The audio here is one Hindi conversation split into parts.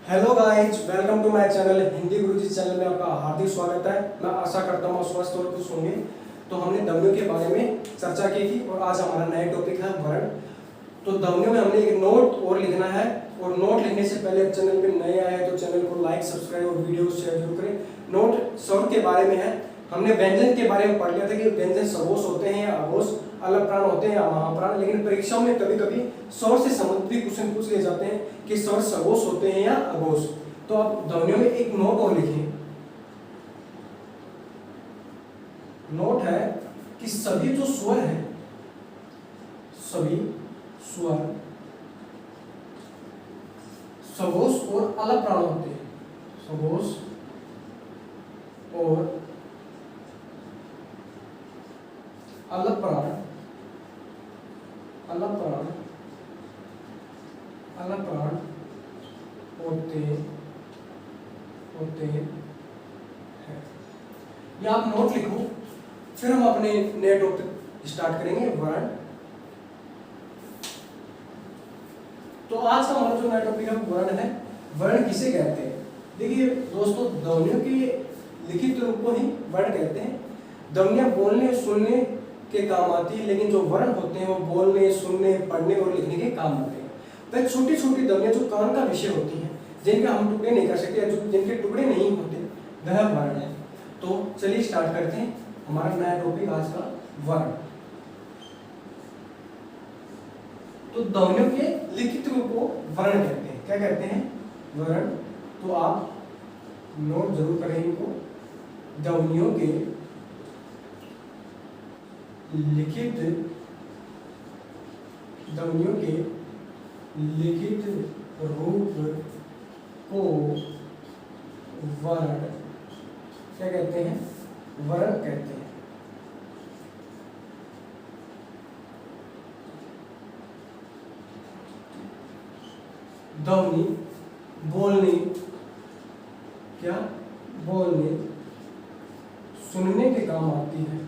Hello guys, welcome to my channel Hindi Guruji channel में आपका हार्दिक स्वागत है। मैं आशा करता हूँ स्वस्थ और खुश होंगे। तो हमने ध्वनियों के बारे में चर्चा की थी और आज हमारा नया टॉपिक है वर्ण। तो ध्वनियों में हमने एक नोट और लिखना है, और नोट लिखने से पहले आप चैनल पे नए आए हैं तो चैनल को लाइक, सब्सक्राइब और वीडियो शेयर जरूर करें। नोट स्वर के बारे में है। हमने व्यंजन के बारे में पढ़ लिया था कि व्यंजन सघोष होते हैं या अघोष, अलग प्राण होते हैं या महाप्राण। लेकिन परीक्षाओं में कभी कभी स्वर से संबंधित क्वेश्चन पूछ लिए जाते हैं कि स्वर सघोष होते हैं या अघोष। तो आप ध्वनियों में एक नोट और लिखें। नोट है कि सभी जो स्वर हैं, सभी स्वर सघोष और अलग प्राण होते हैं। सघोष और अलग प्राण, अलग प्राण, अलग प्राण होते हैं। या आप नोट लिखो, फिर हम अपने नए टॉपिक स्टार्ट करेंगे वर्ण। तो आज का हमारा जो नया टॉपिक है वर्ण है। वर्ण किसे कहते हैं? देखिए दोस्तों, ध्वनियों के लिखित रूप को ही वर्ण कहते हैं। ध्वनियां बोलने सुनने के काम आती है, लेकिन जो वर्ण होते हैं वो बोलने, सुनने, पढ़ने और लिखने के काम आते हैं। वह छोटी छोटी ध्वनियां जो कान का विषय होती हैं, जिनके हम टुकड़े नहीं कर सकते, जो जिनके टुकड़े नहीं होते, वह वर्ण है। तो चलिए स्टार्ट करते हैं हमारा नया टॉपिक आज का वर्ण। तो ध्वनियों के लिखित रूप को वर्ण कहते हैं। क्या कहते हैं? वर्ण। तो आप नोट जरूर करें इनको। ध्वनियों के लिखित रूप को वर्ण क्या कहते हैं? वर्ण कहते हैं। ध्वनि बोलने, क्या बोलने सुनने के काम आती है,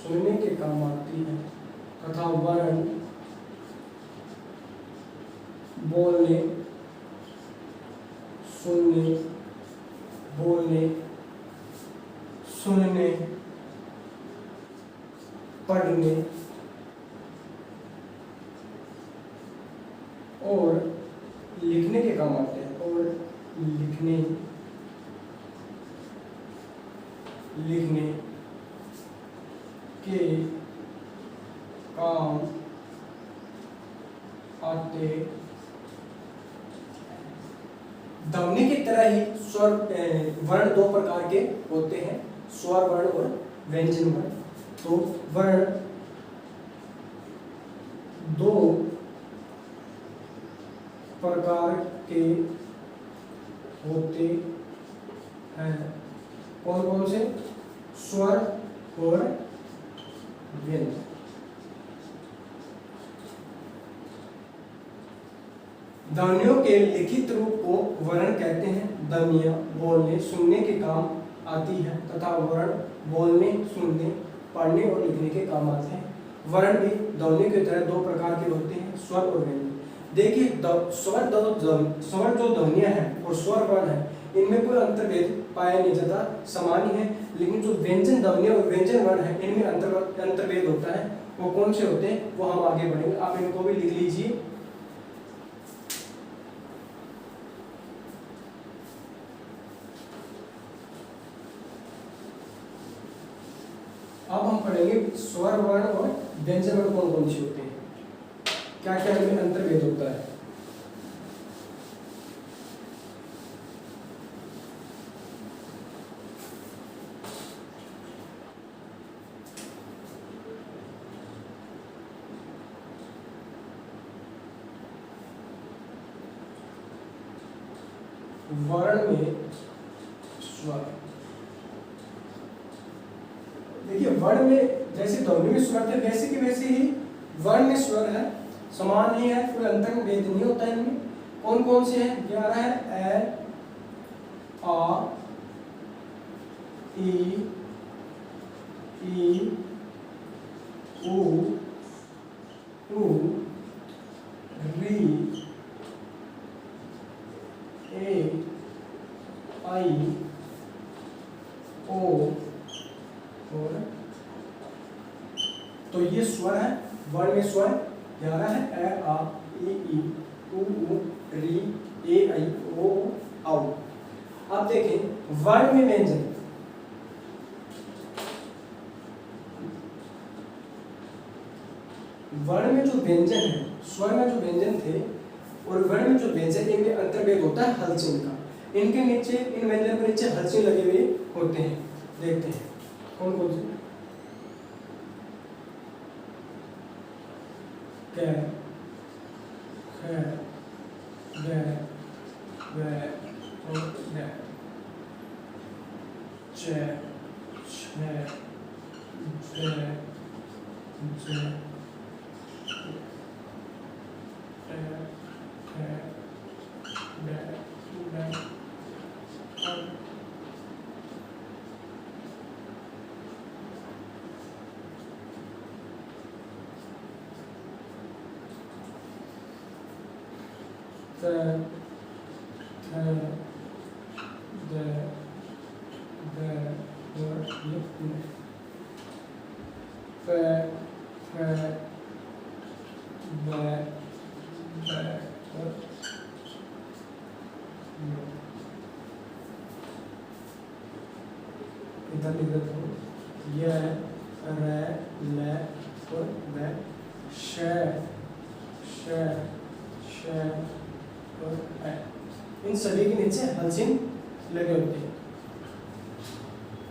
सुनने के काम आती है, तथा वर्ण बोलने, सुनने, बोलने, सुनने, पढ़ने और लिखने के काम आते हैं। और लिखने के काम आते। ध्वनि की तरह ही स्वर वर्ण दो प्रकार के होते हैं, स्वर वर्ण और व्यंजन वर्ण। तो वर्ण दो प्रकार के होते हैं। कौन कौन से? स्वर और व्यंजन। ध्वनियों के लिखित रूप को वर्ण कहते हैं। ध्वनियां बोलने सुनने के काम आती है, तथा वर्ण बोलने, सुनने, पढ़ने और लिखने के काम आते हैं। वर्ण भी ध्वनि की तरह दो प्रकार के होते हैं, स्वर और व्यंजन। देखिए स्वर जो ध्वनियां हैं और स्वर वर्ण है, इनमें कोई अंतर्भेद पाया नहीं जाता, समान ही है। लेकिन जो व्यंजन ध्वनियां और व्यंजन वर्ण है, इनमें अंतर्भेद होता है। वो कौन से होते हैं वो हम आगे बढ़ेंगे। आप इनको भी लिख लीजिए। अब हम पढ़ेंगे स्वर वर्ण और व्यंजन वर्ण कौन कौन से होते हैं, क्या क्या इनमें अंतर्भेद होता है। वर्ण में स्वर, देखिए वर्ण में जैसे ध्वनि में स्वर थे वैसे के वैसे ही वर्ण में स्वर है, समान ही है, कोई अंतर भेद नहीं होता इनमें। कौन कौन से हैं? 11 है। ए, आ, ई, ऊ, ऊ, री, ए, आई, ओ, और तो ये स्वर है। वर्ण में स्वर 11 है, ए, आ, ई, उ, री, ए, आई, ओ, औ। अब देखें वर्ण में व्यंजन। वर्ण में जो व्यंजन है, स्वर में जो व्यंजन थे और वर्ण में जो व्यंजन, इनमें अंतर्भेद होता है हलचिन का। इनके नीचे, इन व्यंजन के नीचे हलचिन लगे हुए होते हैं। देखते हैं कौन कौन से। कै, ख, ग, ग, और ग, च, छ, ज, ज, इधर लिख देता हूँ, य, र, ल, और व, श, श, श, और ए। इन सभी के नीचे हलचिन लगे होते हैं।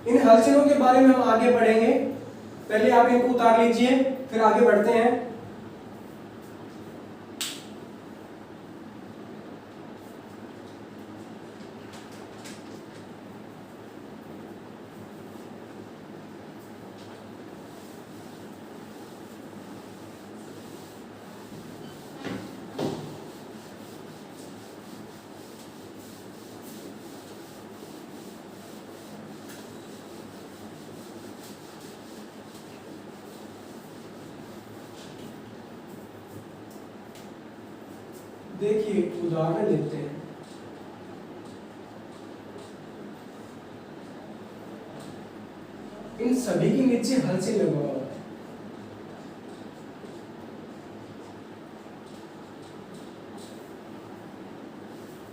इन हलचिनों के बारे में हम आगे बढ़ेंगे। पहले आप इनको उतार लीजिए, फिर आगे बढ़ते हैं। देखिए उदाहरण लेते हैं। इन सभी के नीचे हलचिन लगा हुआ है।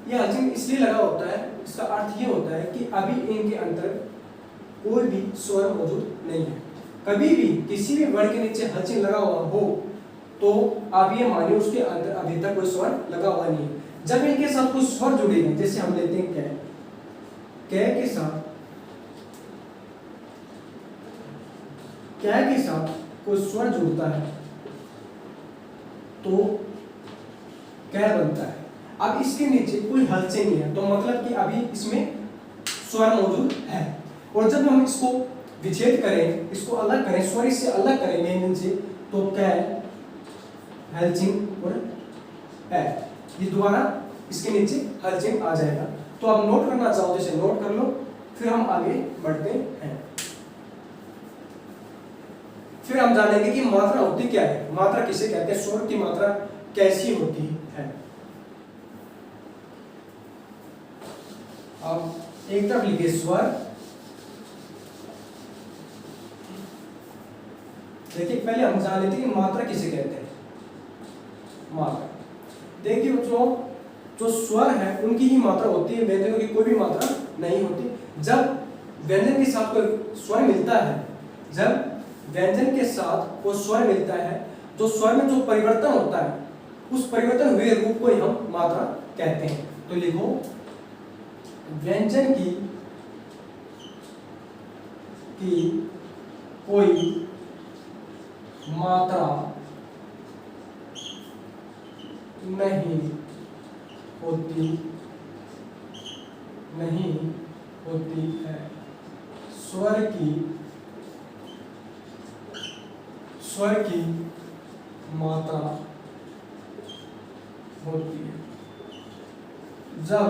यह हलचिन इसलिए लगा होता है, इसका अर्थ ये होता है कि अभी इनके अंदर कोई भी स्वर मौजूद नहीं है। कभी भी किसी भी वर्ण के नीचे हलचिन लगा हुआ हो तो आप ये मानिए उसके अंदर अभी तक कोई स्वर लगा हुआ नहीं है। जब इनके साथ कोई स्वर जुड़ेगा, जैसे हम लेते हैं कै, कै के साथ कोई स्वर जुड़ता है तो कै बनता है। अब इसके नीचे कोई हलचल नहीं है तो मतलब कि अभी इसमें स्वर मौजूद है। और जब हम इसको विच्छेद करें, इसको अलग करें, स्वर इससे अलग करें व्यंजन से, तो कै, हलचिन और ए, ये दोबारा इसके नीचे हलचिन आ जाएगा। तो आप नोट करना चाहो जैसे नोट कर लो, फिर हम आगे बढ़ते हैं। फिर हम जानेंगे कि मात्रा होती क्या है, मात्रा किसे कहते हैं, स्वर की मात्रा कैसी होती है। अब एक तरफ लिखिए स्वर, देखिए पहले हम जान लेते हैं कि मात्रा किसे कहते हैं। मात्रा देखिए बच्चों, जो स्वर है उनकी ही मात्रा होती है, व्यंजनों की कोई भी मात्रा नहीं होती। जब व्यंजन के साथ कोई स्वर मिलता है, जब व्यंजन के साथ वो स्वर मिलता है, तो स्वर में जो परिवर्तन होता है उस परिवर्तन हुए रूप को ही हम मात्रा कहते हैं। तो लिखो व्यंजन की कोई मात्रा नहीं होती है। स्वर की मात्रा होती है जब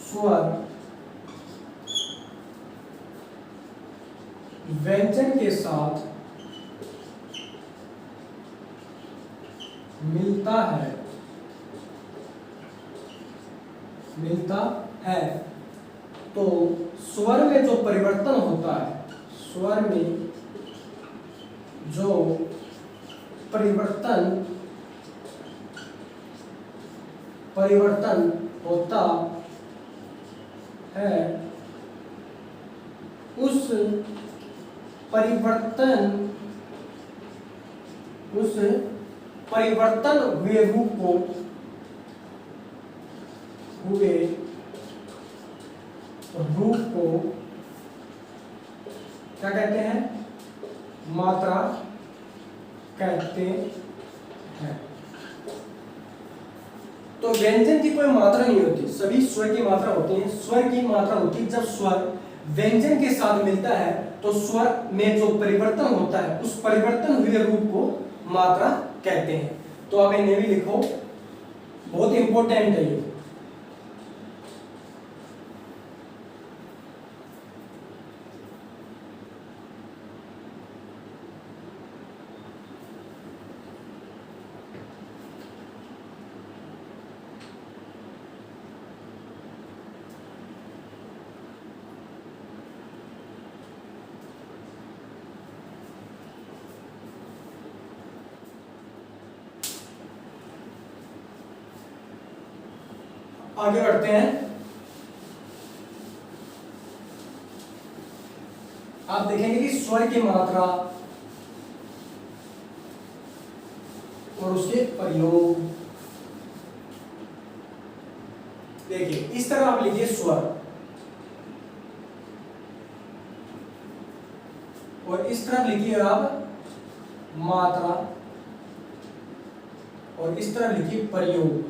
स्वर व्यंजन के साथ मिलता है तो स्वर में जो परिवर्तन होता है, स्वर में जो परिवर्तन होता है, उस परिवर्तन हुए रूप को क्या कहते हैं? मात्रा कहते हैं। तो व्यंजन की कोई मात्रा नहीं होती, सभी स्वर की मात्रा होती है। स्वर की मात्रा होती है जब स्वर व्यंजन के साथ मिलता है तो स्वर में जो परिवर्तन होता है, उस परिवर्तन हुए रूप को मात्रा कहते हैं। तो आप इन्हें भी लिखो, बहुत इंपॉर्टेंट है ये। आगे बढ़ते हैं। आप देखेंगे कि स्वर की मात्रा और उसके प्रयोग। देखिए इस तरह आप लिखिए स्वर, और इस तरह लिखिए आप मात्रा, और इस तरह लिखिए प्रयोग।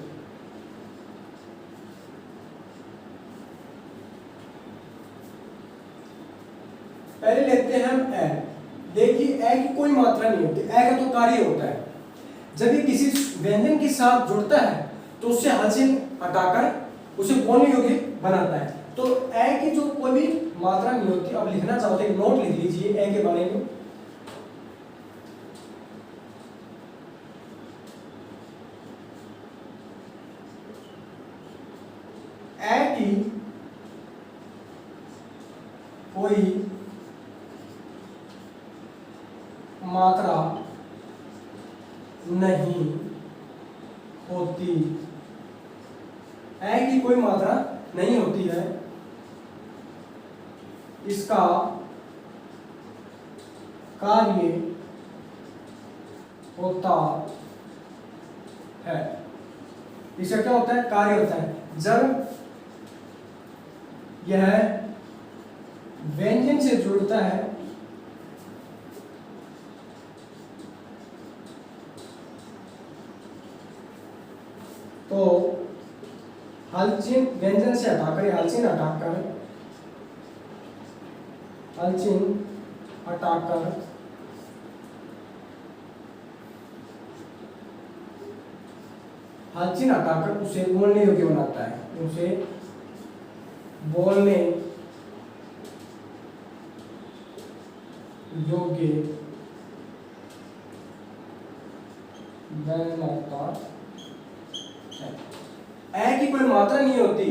पहले लेते हैं हम ए। देखिए ए की कोई मात्रा नहीं होती, ए का तो कार्य होता है। जब ये किसी व्यंजन के साथ जुड़ता है तो उससे हलचल हटाकर उसे बोलने योग्य बनाता है। तो ए की जो कोई भी मात्रा नहीं होती। अब लिखना चाहते हैं, नोट लिख लीजिए ए के बारे में। ए की कोई मात्रा नहीं होती, ए की कोई मात्रा नहीं होती है। इसका कार्य होता है। इसका क्या होता है? कार्य होता है। जब यह व्यंजन से जुड़ता है तो हलचिन व्यंजन से हटाकर, हलचिन हटाकर उसे बोलने योग्य बनाता है। उसे बोलने योग्य बनाता है। ए की कोई मात्रा नहीं होती,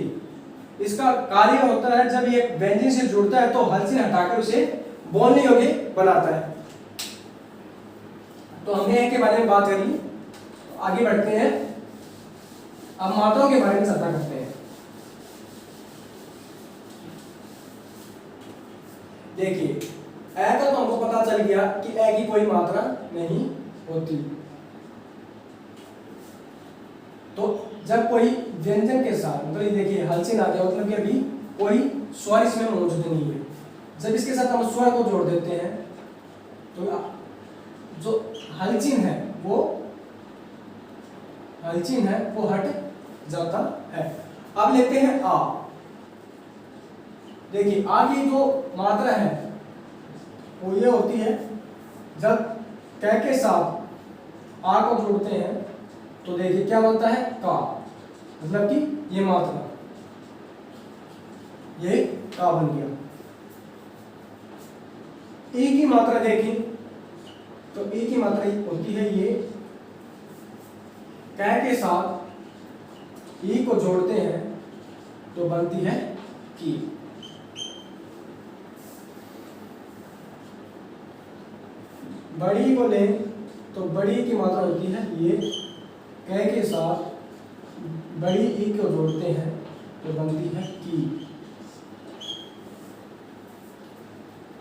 इसका कार्य होता है जब ये व्यंजन से जुड़ता है तो हलचल हटाकर उसे बोलने योग्य बनाता है। तो हमने ए के बारे में बात करी, आगे बढ़ते हैं। अब मात्राओं के बारे में चर्चा करते हैं। देखिए ए का तो हमको पता चल गया कि ए की कोई मात्रा नहीं होती। तो जब कोई व्यंजन के साथ, मतलब ये देखिए हलचल आ गया, मतलब कि अभी कोई स्वर इसमें मौजूद नहीं है। जब इसके साथ हम स्वर को जोड़ देते हैं तो जो हलचल है वो हट जाता है। अब लेते हैं आ। देखिए आ की जो मात्रा है वो ये होती है, जब क के साथ आ को जोड़ते हैं तो देखिए क्या बनता है? का, मतलब कि ये मात्रा, ये का बन गया। ए की मात्रा देखिए तो ए की मात्रा होती है ये कै के साथ ई को जोड़ते हैं तो बनती है की। बड़ी को लें तो बड़ी की मात्रा होती है ये, कै के साथ बड़ी ई को जोड़ते हैं तो बनती है की।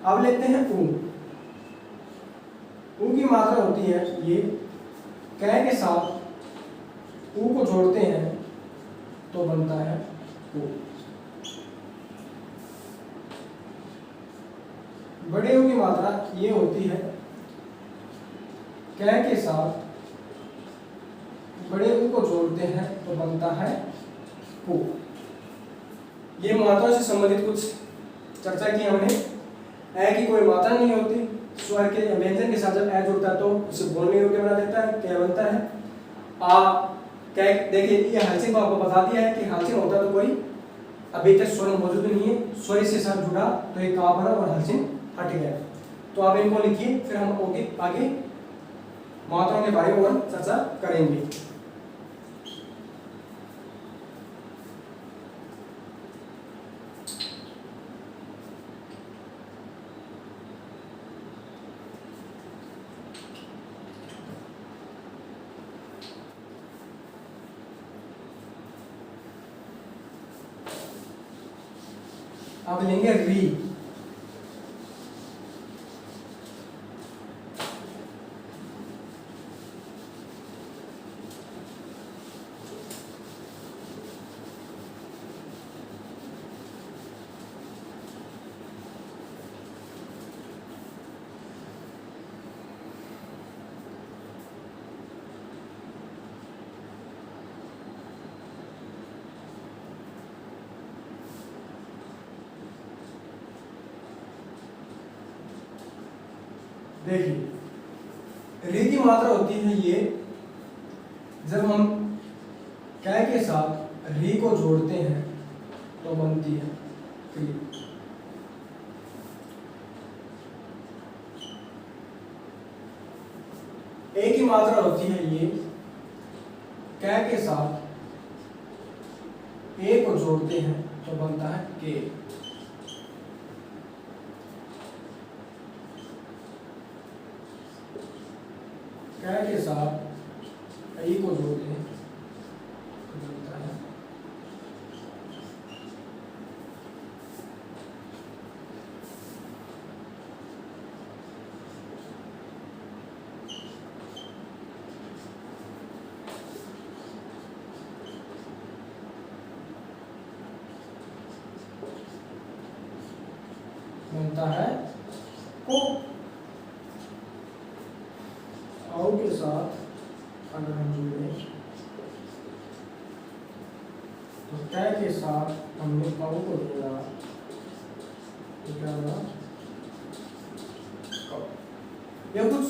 अब लेते हैं ऊ। ऊ की मात्रा होती है ये, कै के साथ ऊ को जोड़ते हैं तो बनता है ऊ। बड़े ऊ की मात्रा ये होती है, कै के साथ बड़े ऊ को जोड़ते हैं तो बनता है ऊ। ये मात्रा से संबंधित कुछ चर्चा की हमने। ए की कोई मात्रा नहीं होती, स्वर के व्यंजन के साथ जब ए जुड़ता है तो उसे बोलने योग्य बना देता है, क्या बनता है आ। क्या देखिए ये हलचिन को आपको बता दिया है कि हलचिन होता तो कोई अभी तक स्वर मौजूद नहीं है, स्वर से साथ जुड़ा तो एक का बना और हलचिन हट गया। तो आप इनको लिखिए, फिर हम आगे मात्राओं के बारे में और चर्चा करेंगे। अब लेंगे री। देखिए री की मात्रा होती है ये, जब हम कै के साथ री को जोड़ते हैं तो बनती है क्री। ए की मात्रा होती है ये, कै के साथ ए को जोड़ते हैं तो बनता है के। कै के साथ ई को जोड़ते हैं तो बनता है को। औ के साथ अगर हम जुड़े तो कै के साथ हमने औ को जोड़ा तो क्या होगा कौ। यह कुछ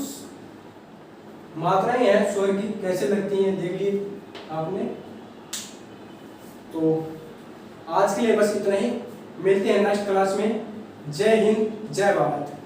मात्राएं हैं स्वर की, कैसे लगती हैं देख ली आपने। तो आज के लिए बस इतना ही, मिलते हैं नेक्स्ट क्लास में। जय हिंद, जय भारत।